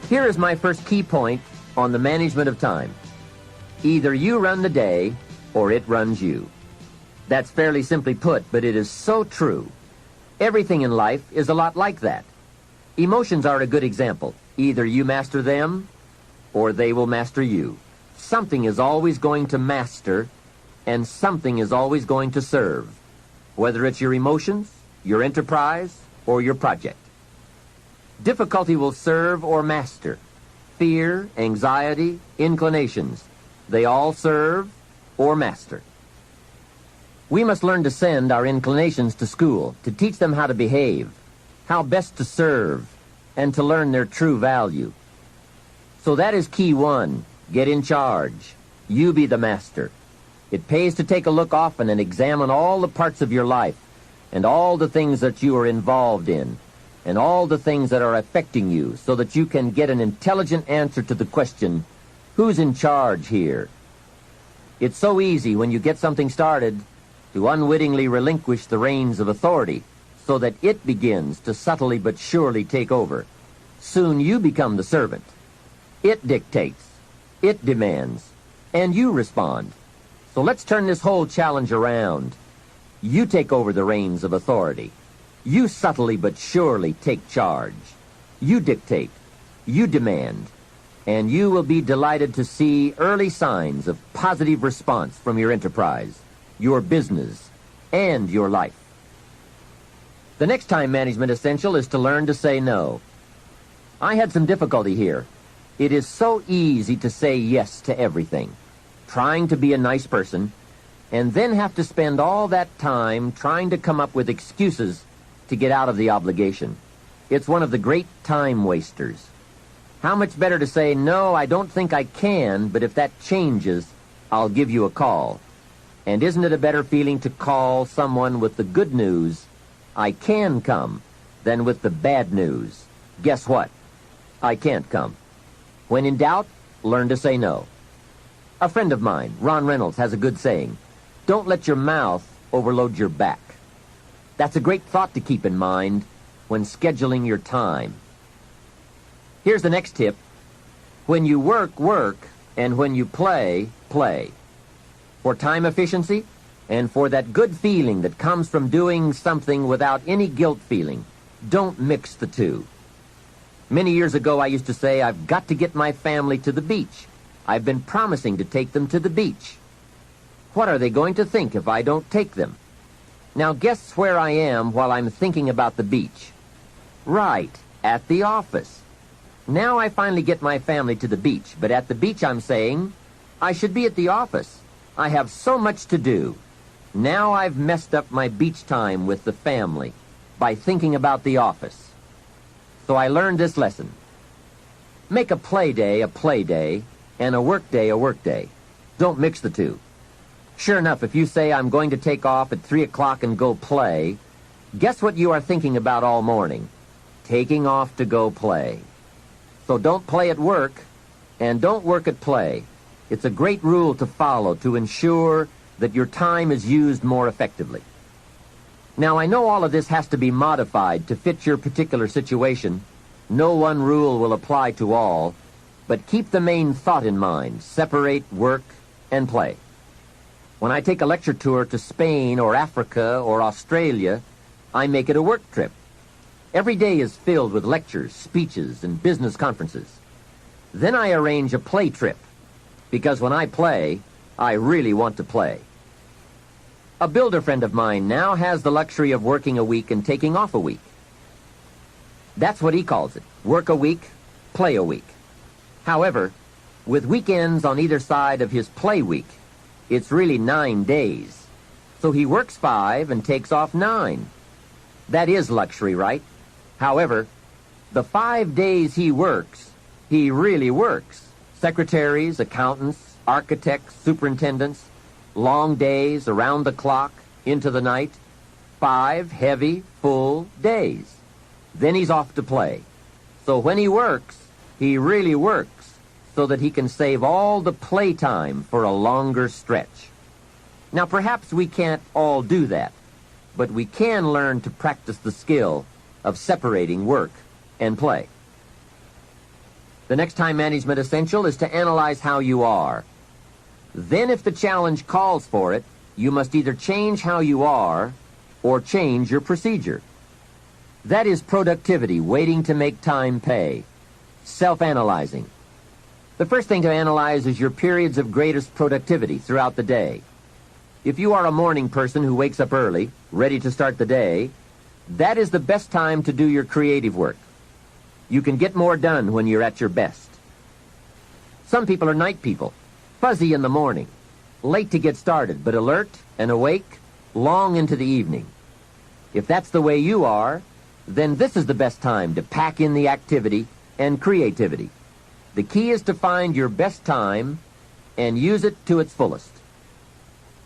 Here is my first key point on the management of time. Either you run the day or it runs you. That's fairly simply put, but it is so true. Everything in life is a lot like that. Emotions are a good example. Either you master them or they will master you. Something is always going to master and something is always going to serve, whether it's your emotions, your enterprise, or your project. Difficulty will serve or master. Fear, anxiety, inclinations, they all serve or master. We must learn to send our inclinations to school, to teach them how to behave, how best to serve, and to learn their true value. So that is key one. Get in charge. You be the master. It pays to take a look often and examine all the parts of your life and all the things that you are involved in and all the things that are affecting you so that you can get an intelligent answer to the question, who's in charge here? It's so easy when you get something started to unwittingly relinquish the reins of authority so that it begins to subtly but surely take over. Soon you become the servant. It dictates, it demands, and you respond. So let's turn this whole challenge around. You take over the reins of authority. You subtly but surely take charge. You dictate, you demand, and you will be delighted to see early signs of positive response from your enterprise, your business, and your life. The next time management essential is to learn to say no. I had some difficulty here. It is so easy to say yes to everything, trying to be a nice person, and then have to spend all that time trying to come up with excuses to get out of the obligation. It's one of the great time wasters. How much better to say, no, I don't think I can, but if that changes, I'll give you a call. And isn't it a better feeling to call someone with the good news, I can come, than with the bad news, guess what? I can't come. When in doubt, learn to say no. A friend of mine, Ron Reynolds, has a good saying, don't let your mouth overload your back. That's a great thought to keep in mind when scheduling your time. Here's the next tip. When you work, work, and when you play, play. For time efficiency and for that good feeling that comes from doing something without any guilt feeling, don't mix the two. Many years ago, I used to say, I've got to get my family to the beach. I've been promising to take them to the beach. What are they going to think if I don't take them? Now guess where I am while I'm thinking about the beach. Right, at the office. Now I finally get my family to the beach, but at the beach I'm saying, I should be at the office. I have so much to do. Now I've messed up my beach time with the family by thinking about the office. So I learned this lesson. Make a play day and a work day a work day. Don't mix the two. Sure enough, if you say I'm going to take off at 3 o'clock and go play, guess what you are thinking about all morning? Taking off to go play. So don't play at work and don't work at play. It's a great rule to follow to ensure that your time is used more effectively. Now, I know all of this has to be modified to fit your particular situation. No one rule will apply to all, but keep the main thought in mind. Separate work and play. When I take a lecture tour to Spain or Africa or Australia, I make it a work trip. Every day is filled with lectures, speeches, and business conferences. Then I arrange a play trip, because when I play, I really want to play. A builder friend of mine now has the luxury of working a week and taking off a week. That's what he calls it. Work a week, play a week. However, with weekends on either side of his play week, it's really 9 days. So he works 5 and takes off 9. That is luxury, right? However, the 5 days he works, he really works. Secretaries, accountants, architects, superintendents, long days around the clock, into the night, 5 heavy, full days. Then he's off to play. So when he works, he really works so that he can save all the playtime for a longer stretch. Now, perhaps we can't all do that, but we can learn to practice the skill of separating work and play. The next time management essential is to analyze how you are. Then if the challenge calls for it, you must either change how you are or change your procedure. That is productivity waiting to make time pay. Self-analyzing. The first thing to analyze is your periods of greatest productivity throughout the day. If you are a morning person who wakes up early, ready to start the day, that is the best time to do your creative work. You can get more done when you're at your best. Some people are night people, fuzzy in the morning, late to get started, but alert and awake long into the evening. If that's the way you are, then this is the best time to pack in the activity and creativity. The key is to find your best time and use it to its fullest.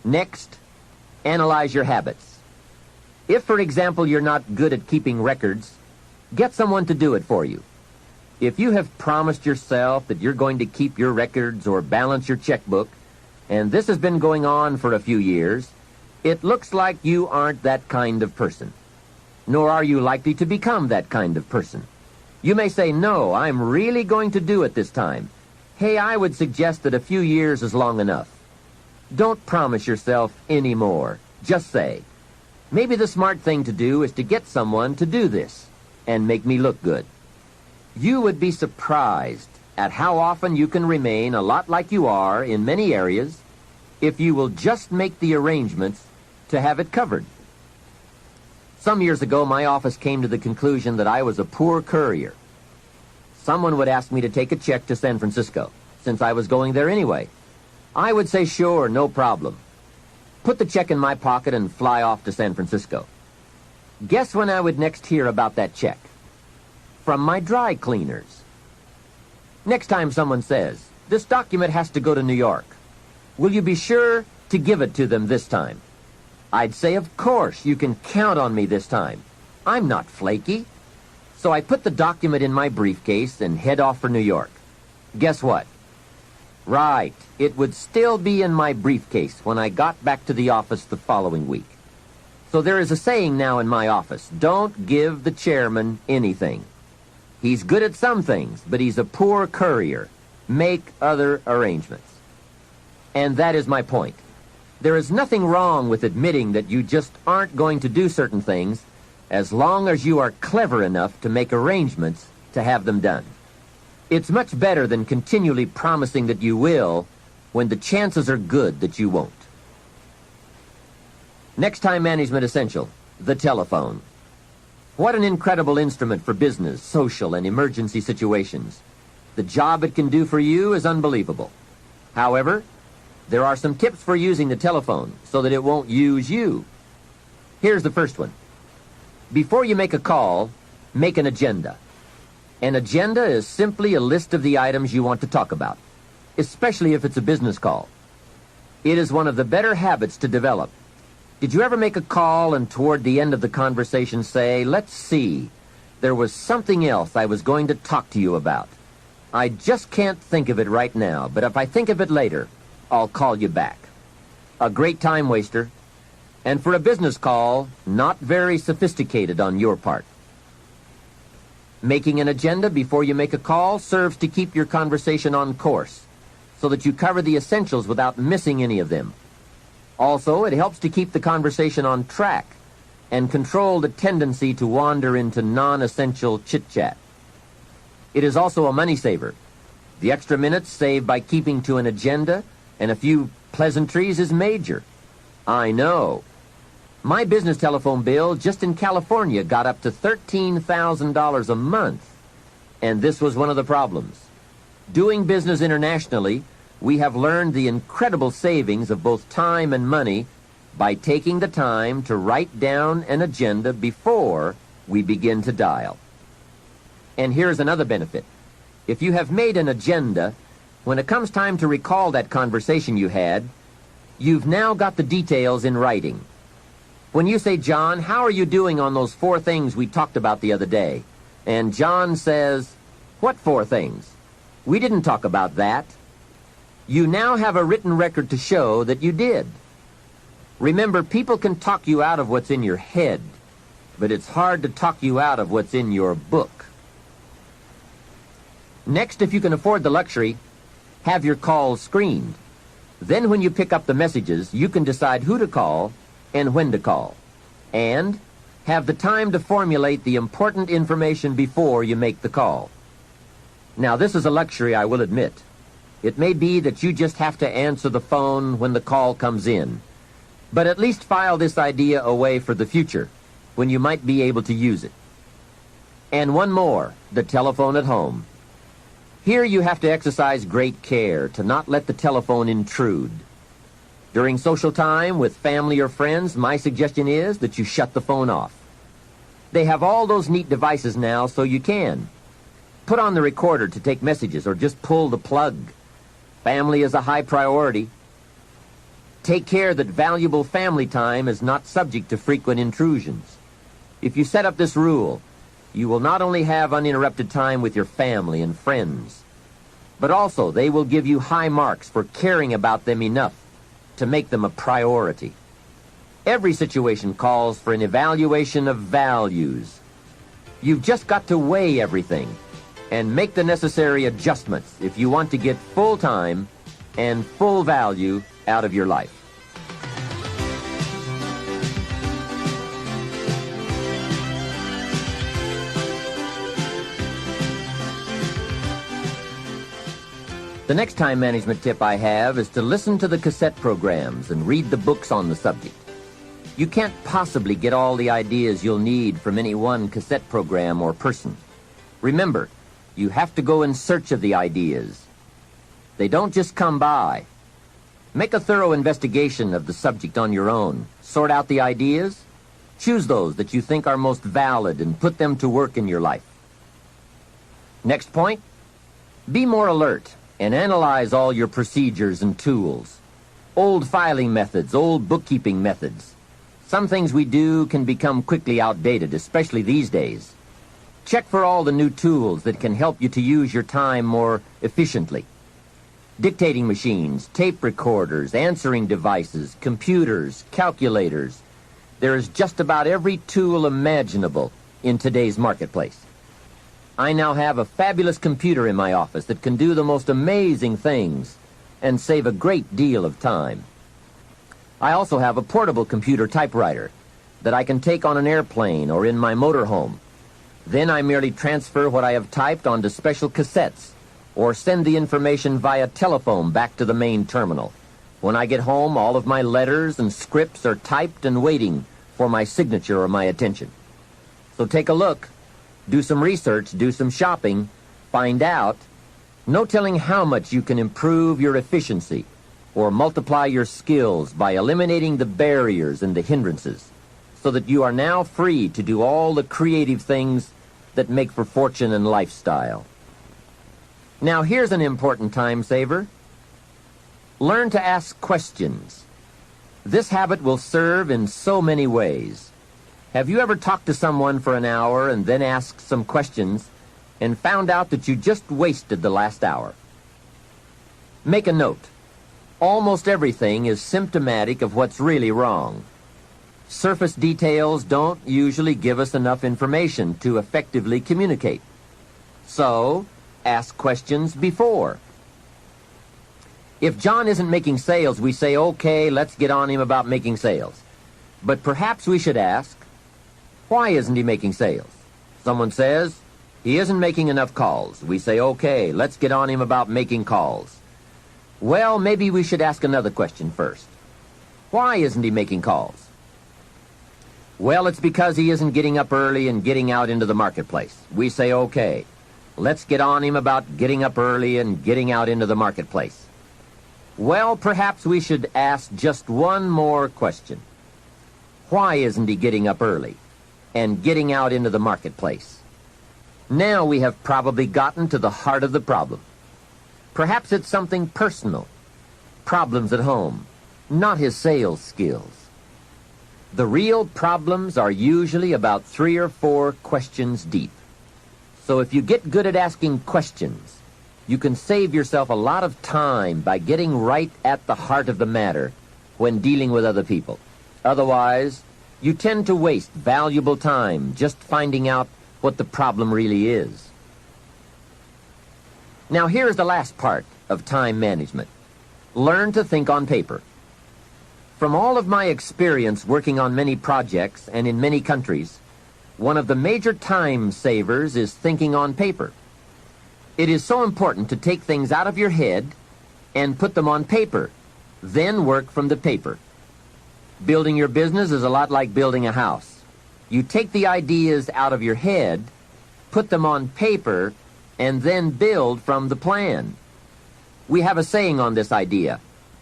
Next, analyze your habits. If, for example, you're not good at keeping records, get someone to do it for you. If you have promised yourself that you're going to keep your records or balance your checkbook, and this has been going on for a few years, it looks like you aren't that kind of person. Nor are you likely to become that kind of person. You may say, no, I'm really going to do it this time. Hey, I would suggest that a few years is long enough. Don't promise yourself any more. Just say, maybe the smart thing to do is to get someone to do this and make me look good. You would be surprised at how often you can remain a lot like you are in many areas if you will just make the arrangements to have it covered. Some years ago, my office came to the conclusion that I was a poor courier. Someone would ask me to take a check to San Francisco, since I was going there anyway. I would say, sure, no problem. Put the check in my pocket and fly off to San Francisco. Guess when I would next hear about that check? From my dry cleaners. Next time someone says, this document has to go to New York, will you be sure to give it to them this time? I'd say, of course, you can count on me this time. I'm not flaky. So I put the document in my briefcase and head off for New York. Guess what? Right, it would still be in my briefcase when I got back to the office the following week. So there is a saying now in my office, don't give the chairman anything. He's good at some things, but he's a poor courier. Make other arrangements. And that is my point. There is nothing wrong with admitting that you just aren't going to do certain things as long as you are clever enough to make arrangements to have them done. It's much better than continually promising that you will when the chances are good that you won't. Next time management essential, the telephone. What an incredible instrument for business, social, and emergency situations. The job it can do for you is unbelievable. However, there are some tips for using the telephone so that it won't use you. Here's the first one. Before you make a call, make an agenda. An agenda is simply a list of the items you want to talk about, especially if it's a business call. It is one of the better habits to develop. Did you ever make a call and toward the end of the conversation say, let's see, there was something else I was going to talk to you about. I just can't think of it right now, but if I think of it later, I'll call you back. A great time waster, and for a business call, not very sophisticated on your part. Making an agenda before you make a call serves to keep your conversation on course, so that you cover the essentials without missing any of them. Also, it helps to keep the conversation on track and control the tendency to wander into non-essential chit-chat. It is also a money saver. The extra minutes saved by keeping to an agenda and a few pleasantries is major. I know. My business telephone bill just in California got up to $13,000 a month. And this was one of the problems. Doing business internationally, we have learned the incredible savings of both time and money by taking the time to write down an agenda before we begin to dial. And here's another benefit. If you have made an agenda, when it comes time to recall that conversation you had, you've now got the details in writing. When you say, John, how are you doing on those 4 things we talked about the other day? And John says, what 4 things? We didn't talk about that. You now have a written record to show that you did. Remember, people can talk you out of what's in your head, but it's hard to talk you out of what's in your book. Next, if you can afford the luxury, have your calls screened. Then when you pick up the messages, you can decide who to call and when to call. And have the time to formulate the important information before you make the call. Now, this is a luxury, I will admit. It may be that you just have to answer the phone when the call comes in. But at least file this idea away for the future, when you might be able to use it. And one more, the telephone at home. Here you have to exercise great care to not let the telephone intrude. During social time with family or friends, my suggestion is that you shut the phone off. They have all those neat devices now, so you can. Put on the recorder to take messages or just pull the plug. Family is a high priority. Take care that valuable family time is not subject to frequent intrusions. If you set up this rule, you will not only have uninterrupted time with your family and friends, but also they will give you high marks for caring about them enough to make them a priority. Every situation calls for an evaluation of values. You've just got to weigh everything and make the necessary adjustments if you want to get full time and full value out of your life. The next time management tip I have is to listen to the cassette programs and read the books on the subject. You can't possibly get all the ideas you'll need from any one cassette program or person. Remember, you have to go in search of the ideas. They don't just come by. Make a thorough investigation of the subject on your own. Sort out the ideas. Choose those that you think are most valid and put them to work in your life. Next point, be more alert and analyze all your procedures and tools. Old filing methods, old bookkeeping methods. Some things we do can become quickly outdated, especially these days. Check for all the new tools that can help you to use your time more efficiently. Dictating machines, tape recorders, answering devices, computers, calculators. There is just about every tool imaginable in today's marketplace. I now have a fabulous computer in my office that can do the most amazing things and save a great deal of time. I also have a portable computer typewriter that I can take on an airplane or in my motorhome. Then I merely transfer what I have typed onto special cassettes or send the information via telephone back to the main terminal. When I get home, all of my letters and scripts are typed and waiting for my signature or my attention. So take a look. Do some research, do some shopping, find out. No telling how much you can improve your efficiency or multiply your skills by eliminating the barriers and the hindrances so that you are now free to do all the creative things that make for fortune and lifestyle. Now here's an important time saver. Learn to ask questions. This habit will serve in so many ways. Have you ever talked to someone for an hour and then asked some questions and found out that you just wasted the last hour? Make a note. Almost everything is symptomatic of what's really wrong. Surface details don't usually give us enough information to effectively communicate. So, ask questions before. If John isn't making sales, we say, okay, let's get on him about making sales. But perhaps we should ask, why isn't he making sales? Someone says, he isn't making enough calls. We say, okay, let's get on him about making calls. Well, maybe we should ask another question first. Why isn't he making calls? Well, it's because he isn't getting up early and getting out into the marketplace. We say, okay, let's get on him about getting up early and getting out into the marketplace. Well, perhaps we should ask just one more question. Why isn't he getting up early and getting out into the marketplace? Now we have probably gotten to the heart of the problem. Perhaps it's something personal, problems at home, not his sales skills. The real problems are usually about 3 or 4 questions deep. So if you get good at asking questions, you can save yourself a lot of time by getting right at the heart of the matter when dealing with other people. Otherwise, you tend to waste valuable time just finding out what the problem really is. Now here's the last part of time management. Learn to think on paper. From all of my experience working on many projects and in many countries, one of the major time savers is thinking on paper. It is so important to take things out of your head and put them on paper, then work from the paper. Building your business is a lot like building a house. You take the ideas out of your head, put them on paper, and then build from the plan. We have a saying on this idea: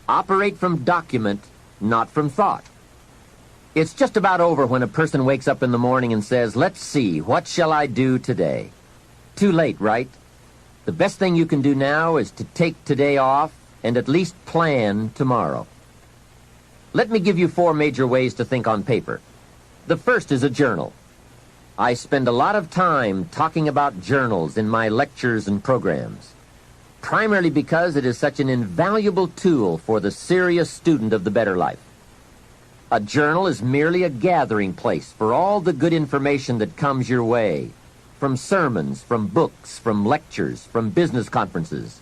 operate from document, not from thought. It's just about over when a person wakes up in the morning and says, "Let's see, what shall I do today?" Too late, right? The best thing you can do now is to take today off and at least plan tomorrow. Let me give you 4 major ways to think on paper. The first is a journal. I spend a lot of time talking about journals in my lectures and programs, primarily because it is such an invaluable tool for the serious student of the better life. A journal is merely a gathering place for all the good information that comes your way, from sermons, from books, from lectures, from business conferences,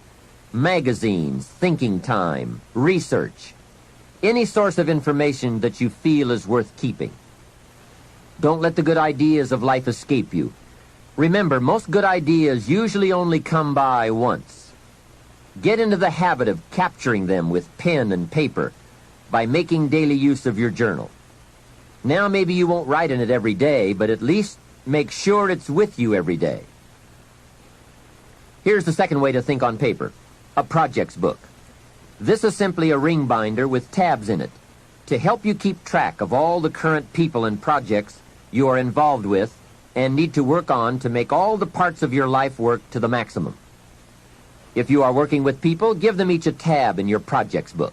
magazines, thinking time, research, any source of information that you feel is worth keeping. Don't let the good ideas of life escape you. Remember, most good ideas usually only come by once. Get into the habit of capturing them with pen and paper by making daily use of your journal. Now maybe you won't write in it every day, but at least make sure it's with you every day. Here's the second way to think on paper: a projects book. This is simply a ring binder with tabs in it to help you keep track of all the current people and projects you are involved with and need to work on to make all the parts of your life work to the maximum. If you are working with people, give them each a tab in your projects book.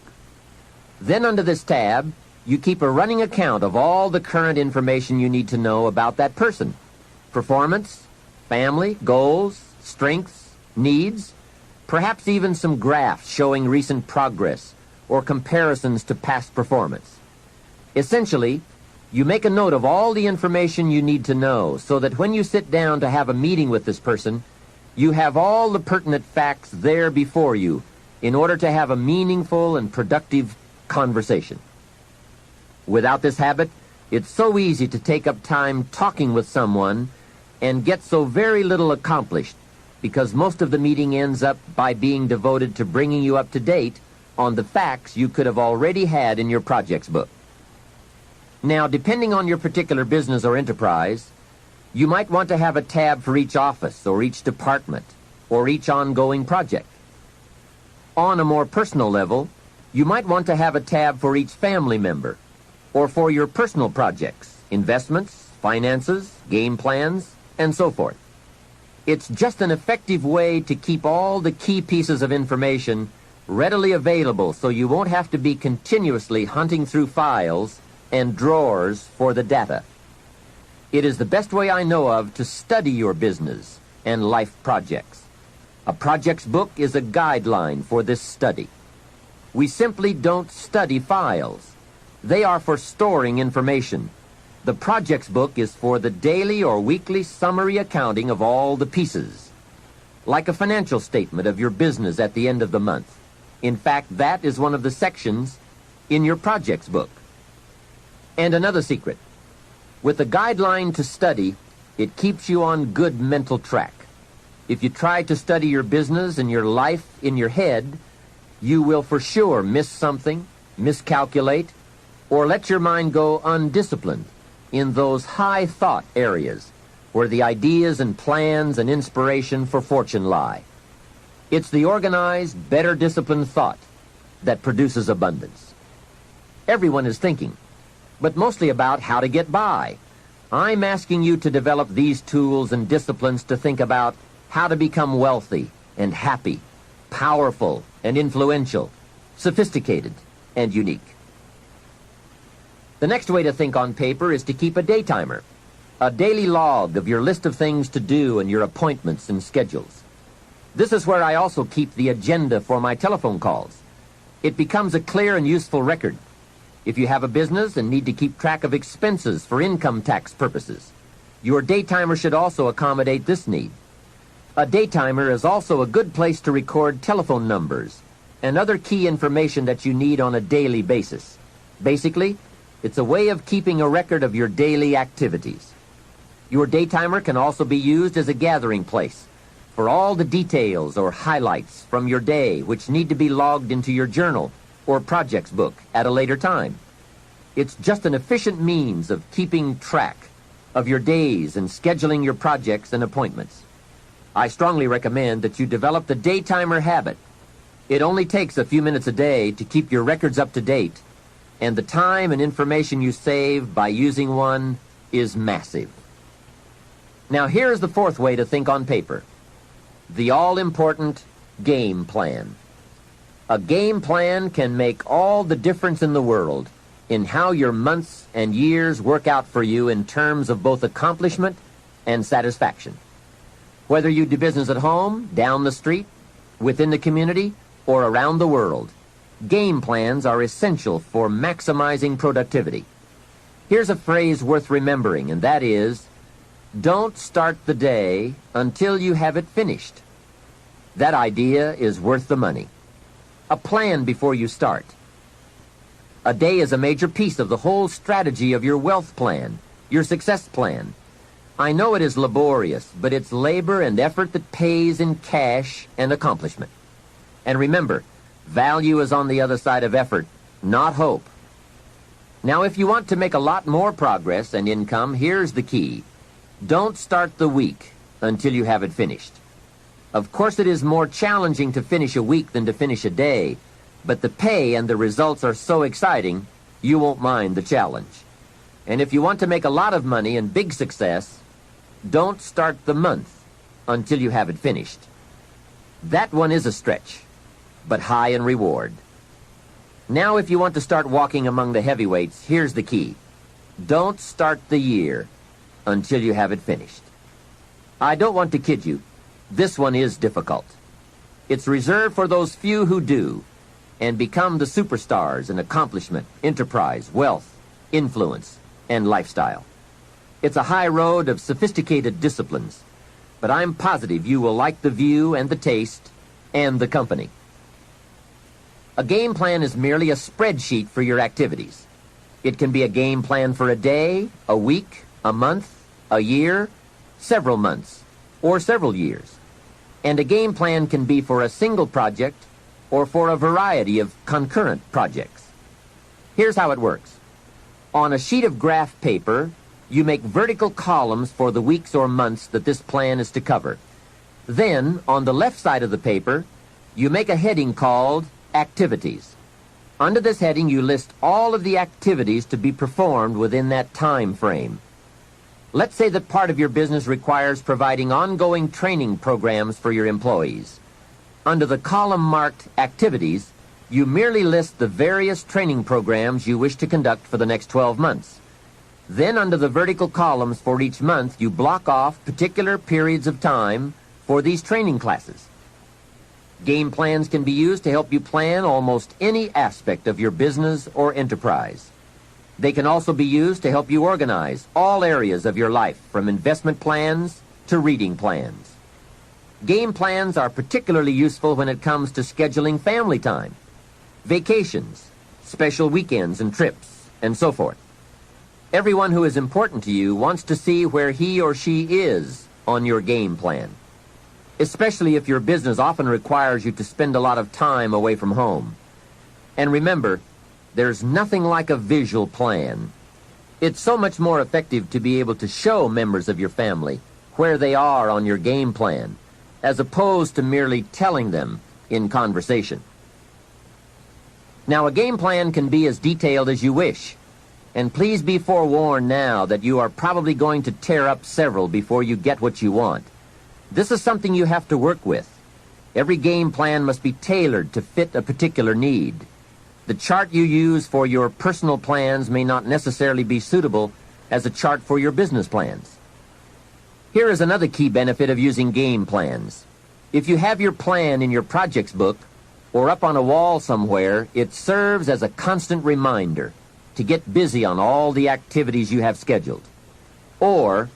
Then under this tab, you keep a running account of all the current information you need to know about that person: performance, family, goals, strengths, needs, perhaps even some graphs showing recent progress or comparisons to past performance. Essentially, you make a note of all the information you need to know so that when you sit down to have a meeting with this person, you have all the pertinent facts there before you in order to have a meaningful and productive conversation. Without this habit, it's so easy to take up time talking with someone and get so very little accomplished, because most of the meeting ends up by being devoted to bringing you up to date on the facts you could have already had in your projects book. Now, depending on your particular business or enterprise, you might want to have a tab for each office or each department or each ongoing project. On a more personal level, you might want to have a tab for each family member or for your personal projects, investments, finances, game plans, and so forth. It's just an effective way to keep all the key pieces of information readily available so you won't have to be continuously hunting through files and drawers for the data. It is the best way I know of to study your business and life projects. A projects book is a guideline for this study. We simply don't study files. They are for storing information. The projects book is for the daily or weekly summary accounting of all the pieces, like a financial statement of your business at the end of the month. In fact, that is one of the sections in your projects book. And another secret: with a guideline to study, it keeps you on good mental track. If you try to study your business and your life in your head, you will for sure miss something, miscalculate, or let your mind go undisciplined in those high thought areas where the ideas and plans and inspiration for fortune lie. It's the organized, better disciplined thought that produces abundance. Everyone is thinking, but mostly about how to get by. I'm asking you to develop these tools and disciplines to think about how to become wealthy and happy, powerful and influential, sophisticated and unique. The next way to think on paper is to keep a day timer, a daily log of your list of things to do and your appointments and schedules. This is where I also keep the agenda for my telephone calls. It becomes a clear and useful record. If you have a business and need to keep track of expenses for income tax purposes, your day timer should also accommodate this need. A daytimer is also a good place to record telephone numbers and other key information that you need on a daily basis. Basically, it's a way of keeping a record of your daily activities. Your daytimer can also be used as a gathering place for all the details or highlights from your day which need to be logged into your journal or projects book at a later time. It's just an efficient means of keeping track of your days and scheduling your projects and appointments. I strongly recommend that you develop the daytimer habit. It only takes a few minutes a day to keep your records up to date, and the time and information you save by using one is massive. Now here's the fourth way to think on paper: the all-important game plan. A game plan can make all the difference in the world in how your months and years work out for you in terms of both accomplishment and satisfaction. Whether you do business at home, down the street, within the community, or around the world, game plans are essential for maximizing productivity. Here's a phrase worth remembering, and that is, don't start the day until you have it finished. That idea is worth the money. A plan before you start. A day is a major piece of the whole strategy of your wealth plan, your success plan. I know it is laborious, but it's labor and effort that pays in cash and accomplishment. And remember, value is on the other side of effort, not hope. Now, if you want to make a lot more progress and income, here's the key. Don't start the week until you have it finished. Of course, it is more challenging to finish a week than to finish a day, but the pay and the results are so exciting, you won't mind the challenge. And if you want to make a lot of money and big success, don't start the month until you have it finished. That one is a stretch, but high in reward. Now, if you want to start walking among the heavyweights, here's the key. Don't start the year until you have it finished. I don't want to kid you. This one is difficult. It's reserved for those few who do and become the superstars in accomplishment, enterprise, wealth, influence, and lifestyle. It's a high road of sophisticated disciplines, but I'm positive you will like the view and the taste and the company. A game plan is merely a spreadsheet for your activities. It can be a game plan for a day, a week, a month, a year, several months, or several years. And a game plan can be for a single project or for a variety of concurrent projects. Here's how it works. On a sheet of graph paper, you make vertical columns for the weeks or months that this plan is to cover. Then, on the left side of the paper, you make a heading called Activities. Under this heading, you list all of the activities to be performed within that time frame. Let's say that part of your business requires providing ongoing training programs for your employees. Under the column marked Activities, you merely list the various training programs you wish to conduct for the next 12 months. Then under the vertical columns for each month, you block off particular periods of time for these training classes. Game plans can be used to help you plan almost any aspect of your business or enterprise. They can also be used to help you organize all areas of your life, from investment plans to reading plans. Game plans are particularly useful when it comes to scheduling family time, vacations, special weekends and trips, and so forth. Everyone who is important to you wants to see where he or she is on your game plan, especially if your business often requires you to spend a lot of time away from home. And remember, there's nothing like a visual plan. It's so much more effective to be able to show members of your family where they are on your game plan, as opposed to merely telling them in conversation. Now, a game plan can be as detailed as you wish, and please be forewarned now that you are probably going to tear up several before you get what you want. This is something you have to work with. Every game plan must be tailored to fit a particular need. The chart you use for your personal plans may not necessarily be suitable as a chart for your business plans. Here is another key benefit of using game plans. If you have your plan in your projects book or up on a wall somewhere, it serves as a constant reminder to get busy on all the activities you have scheduled. Or,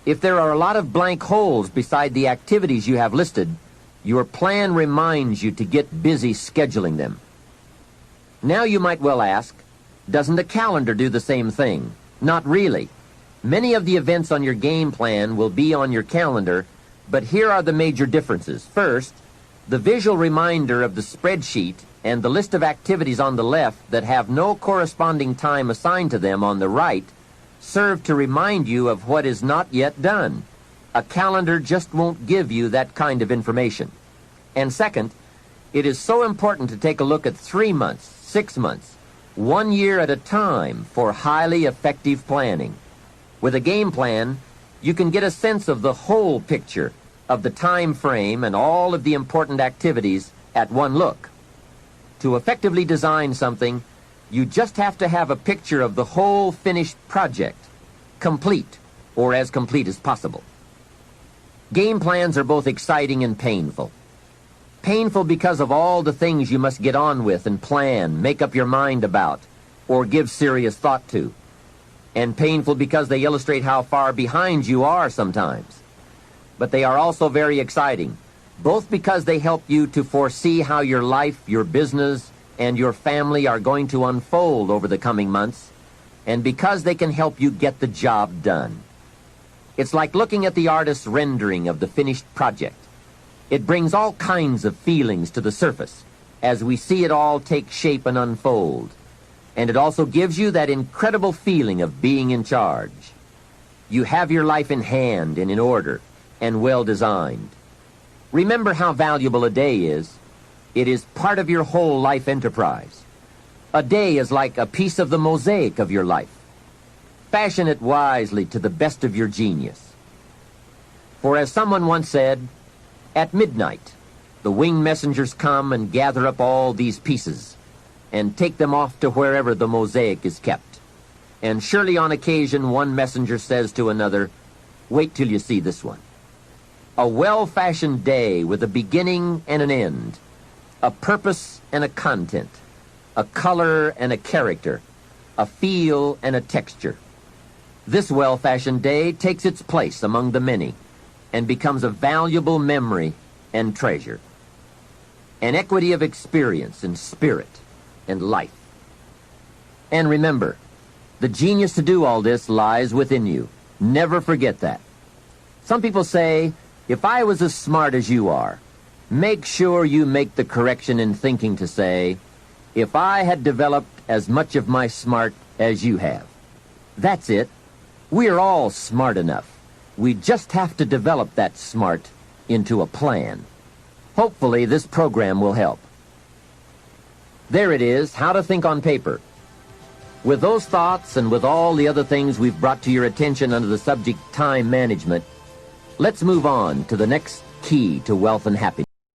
If there are a lot of blank holes beside the activities you have listed, your plan reminds you to get busy scheduling them. Now you might well ask, doesn't a calendar do the same thing? Not really. Many of the events on your game plan will be on your calendar, but here are the major differences. First, the visual reminder of the spreadsheet and the list of activities on the left that have no corresponding time assigned to them on the right serve to remind you of what is not yet done. A calendar just won't give you that kind of information. And second, it is so important to take a look at 3 months, 6 months, 1 year at a time for highly effective planning. With a game plan, you can get a sense of the whole picture of the time frame and all of the important activities at one look. To effectively design something, you just have to have a picture of the whole finished project, complete, or as complete as possible. Game plans are both exciting and painful. Painful because of all the things you must get on with and plan, make up your mind about, or give serious thought to. And painful because they illustrate how far behind you are sometimes. But they are also very exciting, both because they help you to foresee how your life, your business, and your family are going to unfold over the coming months, and because they can help you get the job done. It's like looking at the artist's rendering of the finished project. It brings all kinds of feelings to the surface as we see it all take shape and unfold. And it also gives you that incredible feeling of being in charge. You have your life in hand and in order and well designed. Remember how valuable a day is. It is part of your whole life enterprise. A day is like a piece of the mosaic of your life. Fashion it wisely to the best of your genius. For as someone once said, at midnight, the winged messengers come and gather up all these pieces and take them off to wherever the mosaic is kept. And surely on occasion one messenger says to another, wait till you see this one. A well-fashioned day with a beginning and an end, a purpose and a content, a color and a character, a feel and a texture. This well-fashioned day takes its place among the many and becomes a valuable memory and treasure. An equity of experience and spirit and life. And remember, the genius to do all this lies within you. Never forget that. Some people say, if I was as smart as you are, make sure you make the correction in thinking to say, if I had developed as much of my smart as you have. That's it. We're all smart enough. We just have to develop that smart into a plan. Hopefully this program will help. There it is, how to think on paper. With those thoughts and with all the other things we've brought to your attention under the subject time management, let's move on to the next key to wealth and happiness.